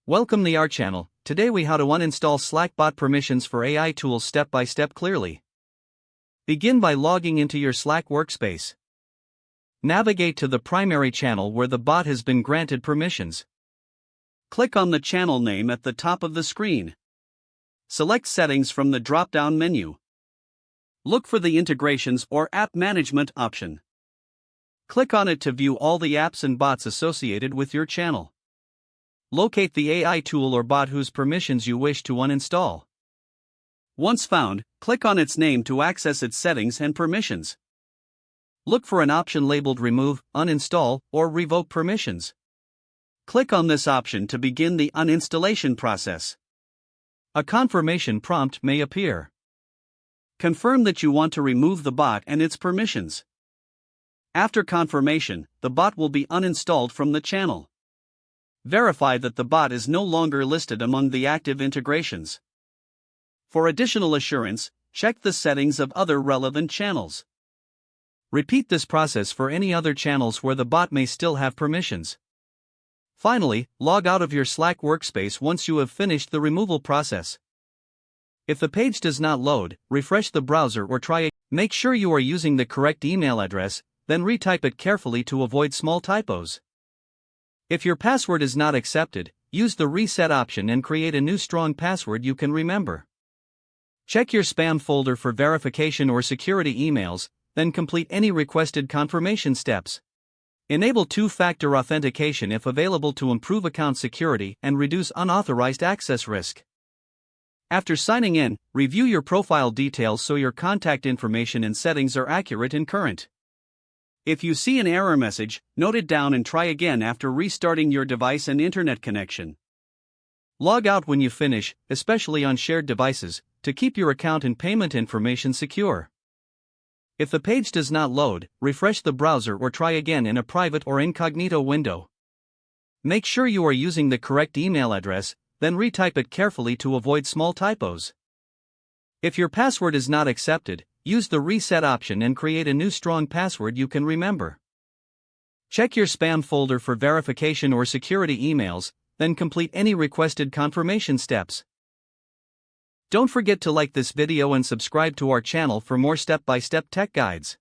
Welcome to our channel. Today we how to uninstall Slack bot permissions for AI tools step by step clearly. Begin by logging into your Slack workspace. Navigate to the primary channel where the bot has been granted permissions. Click on the channel name at the top of the screen. Select Settings from the drop-down menu. Look for the Integrations or App Management option. Click on it to view all the apps and bots associated with your channel. Locate the AI tool or bot whose permissions you wish to uninstall. Once found, click on its name to access its settings and permissions. Look for an option labeled Remove, Uninstall, or Revoke Permissions. Click on this option to begin the uninstallation process. A confirmation prompt may appear. Confirm that you want to remove the bot and its permissions. After confirmation, the bot will be uninstalled from the channel. Verify that the bot is no longer listed among the active integrations. For additional assurance, check the settings of other relevant channels. Repeat this process for any other channels where the bot may still have permissions. Finally, log out of your Slack workspace once you have finished the removal process. If the page does not load, refresh the browser or try again. Make sure you are using the correct email address, then retype it carefully to avoid small typos. If your password is not accepted, use the reset option and create a new strong password you can remember. Check your spam folder for verification or security emails, then complete any requested confirmation steps. Enable two-factor authentication if available to improve account security and reduce unauthorized access risk. After signing in, review your profile details so your contact information and settings are accurate and current. If you see an error message, note it down and try again after restarting your device and internet connection. Log out when you finish, especially on shared devices, to keep your account and payment information secure. If the page does not load, refresh the browser or try again in a private or incognito window. Make sure you are using the correct email address, then retype it carefully to avoid small typos. If your password is not accepted, use the reset option and create a new strong password you can remember. Check your spam folder for verification or security emails, then complete any requested confirmation steps. Don't forget to like this video and subscribe to our channel for more step-by-step tech guides.